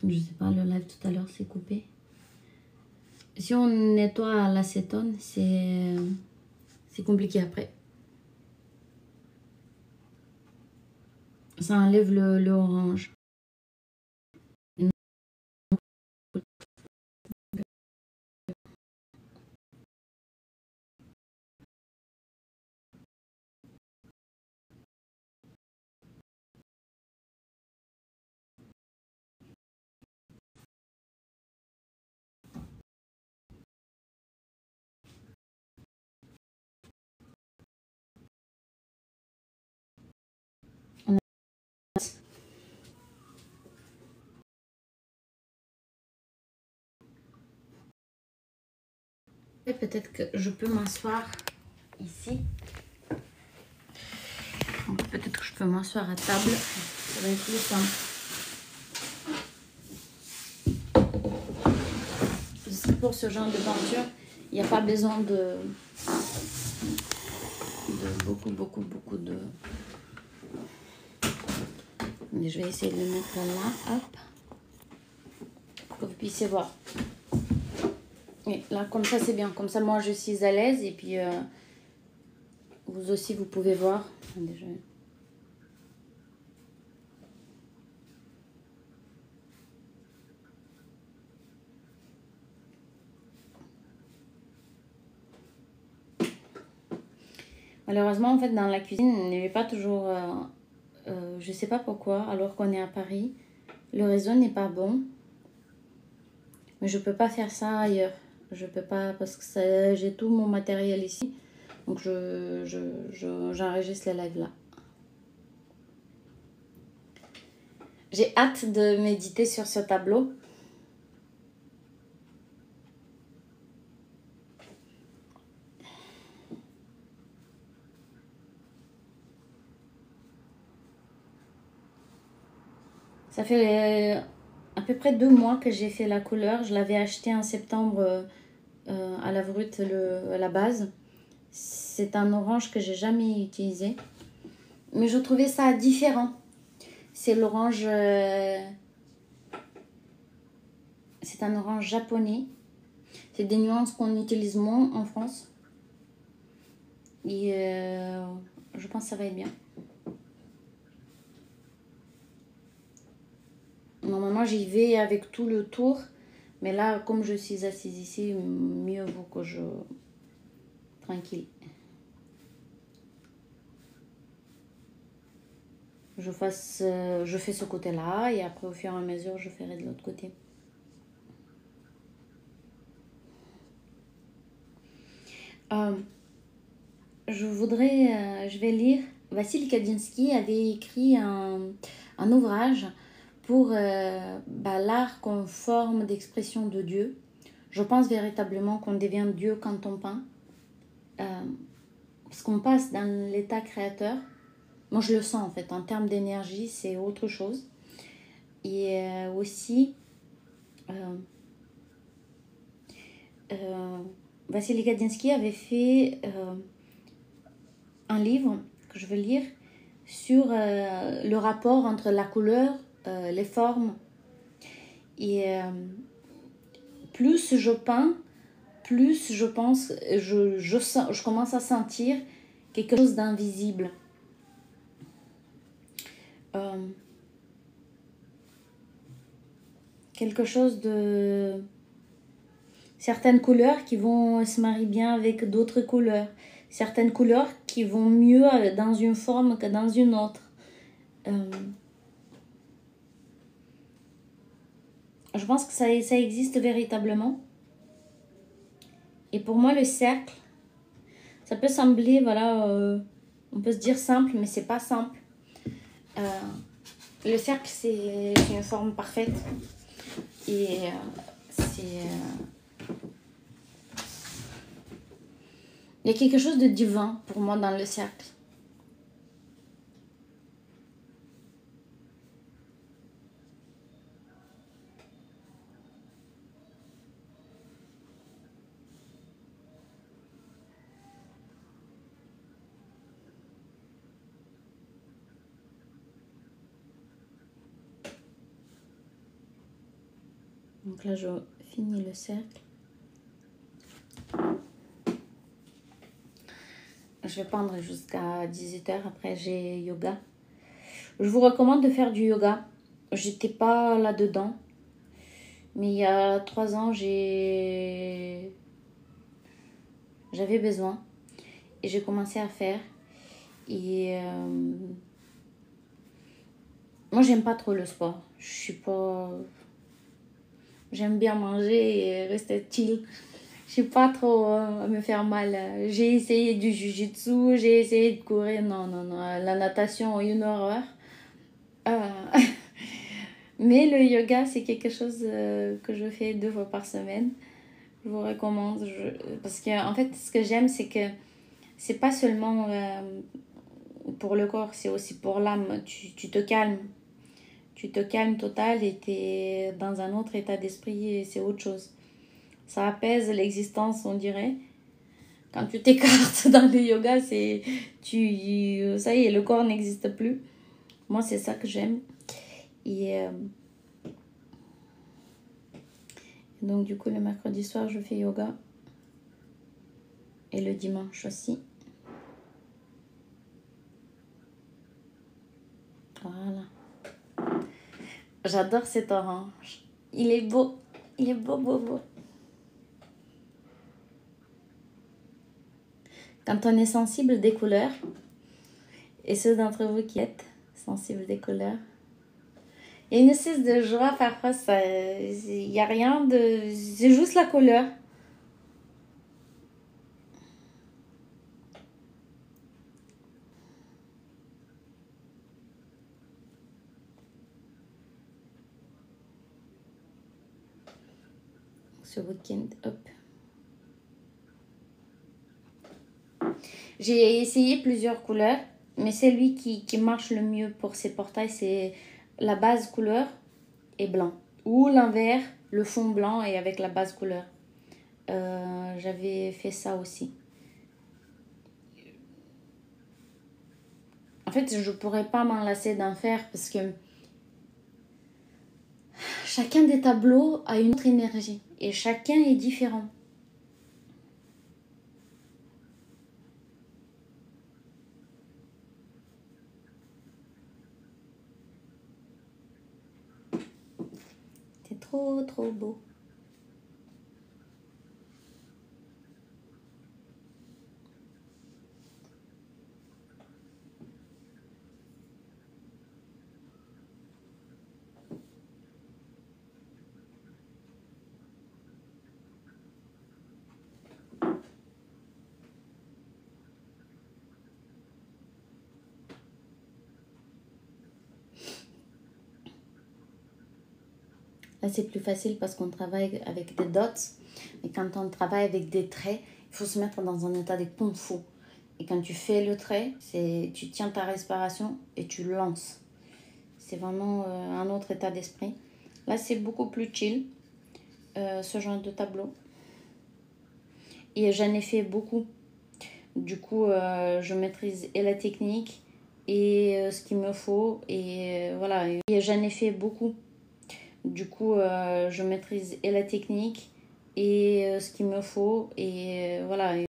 Je sais pas, le live tout à l'heure s'est coupé. Si on nettoie à l'acétone, c'est compliqué après. Ça enlève le orange. Peut-être que je peux m'asseoir ici. Peut-être que je peux m'asseoir à table. Ça va être plus simple. Pour ce genre de peinture, il n'y a pas besoin de beaucoup de... Mais je vais essayer de le mettre là, hop, pour que vous puissiez voir. Et là, comme ça, c'est bien. Comme ça, moi, je suis à l'aise. Et puis, vous aussi, vous pouvez voir. Déjà. Malheureusement, en fait, dans la cuisine, il n'y avait pas toujours... je sais pas pourquoi, alors qu'on est à Paris, le réseau n'est pas bon. Mais je peux pas faire ça ailleurs. Je peux pas parce que j'ai tout mon matériel ici. Donc j'enregistre les lives là. J'ai hâte de méditer sur ce tableau. Ça fait à peu près 2 mois que j'ai fait la couleur. Je l'avais acheté en septembre à la Brute, la base. C'est un orange que j'ai jamais utilisé. Mais je trouvais ça différent. C'est l'orange... c'est un orange japonais. C'est des nuances qu'on utilise moins en France. Et je pense que ça va être bien. Normalement, j'y vais avec tout le tour. Mais là, comme je suis assise ici, mieux vaut que je... Tranquille. Je fais ce côté-là et après, au fur et à mesure, je ferai de l'autre côté. Je vais lire. Vassili Kandinsky avait écrit un ouvrage pour l'art comme forme d'expression de Dieu. Je pense véritablement qu'on devient Dieu quand on peint. Parce qu'on passe dans l'état créateur. Moi, je le sens en fait. En termes d'énergie, c'est autre chose. Et aussi, Vassili Kandinsky avait fait un livre que je veux lire sur le rapport entre la couleur, les formes. Et plus je peins, plus je pense, je commence à sentir quelque chose d'invisible. Quelque chose de... Certaines couleurs qui vont se marier bien avec d'autres couleurs. Certaines couleurs qui vont mieux dans une forme que dans une autre. Je pense que ça existe véritablement. Et pour moi, le cercle, ça peut sembler, voilà, on peut se dire simple, mais c'est pas simple. Le cercle, c'est une forme parfaite. Et il y a quelque chose de divin pour moi dans le cercle. Donc là, je finis le cercle. Je vais pendre jusqu'à 18h. Après, j'ai yoga. Je vous recommande de faire du yoga. J'étais pas là-dedans. Mais il y a 3 ans, j'avais besoin. Et j'ai commencé à faire. Et moi, j'aime pas trop le sport. Je suis pas... J'aime bien manger et rester chill. Je suis pas trop à me faire mal. J'ai essayé du jiu-jitsu, j'ai essayé de courir. Non, non, non. La natation, une horreur. Euh, Mais le yoga, c'est quelque chose que je fais 2 fois par semaine. Je vous recommande. Parce que, en fait, ce que j'aime, c'est que c'est pas seulement pour le corps, c'est aussi pour l'âme. Tu te calmes. Tu te calmes total et tu es dans un autre état d'esprit et c'est autre chose. Ça apaise l'existence, on dirait. Quand tu t'écartes dans le yoga, ça y est, le corps n'existe plus. Moi, c'est ça que j'aime. Et donc, du coup, le mercredi soir, je fais yoga. Et le dimanche aussi. Voilà. J'adore cet orange. Il est beau. Il est beau, beau, beau. Quand on est sensible des couleurs, et ceux d'entre vous qui êtes sensibles des couleurs, il y a une espèce de joie parfois. Il n'y a rien de... C'est juste la couleur. Ce week-end, hop. J'ai essayé plusieurs couleurs, mais celui qui marche le mieux pour ces portails, c'est la base couleur et blanc. Ou l'inverse, le fond blanc et avec la base couleur. J'avais fait ça aussi. En fait, je pourrais pas m'en lasser d'en faire parce que chacun des tableaux a une autre énergie et chacun est différent. C'est trop, trop beau. Là, c'est plus facile parce qu'on travaille avec des dots. Mais quand on travaille avec des traits, il faut se mettre dans un état de kung-fu. Et quand tu fais le trait, tu tiens ta respiration et tu lances. C'est vraiment un autre état d'esprit. Là, c'est beaucoup plus chill, ce genre de tableau. Et j'en ai fait beaucoup. Du coup, je maîtrise et la technique et ce qu'il me faut. Et voilà. Et j'en ai fait beaucoup. Du coup, je maîtrise et la technique et ce qu'il me faut. Et voilà.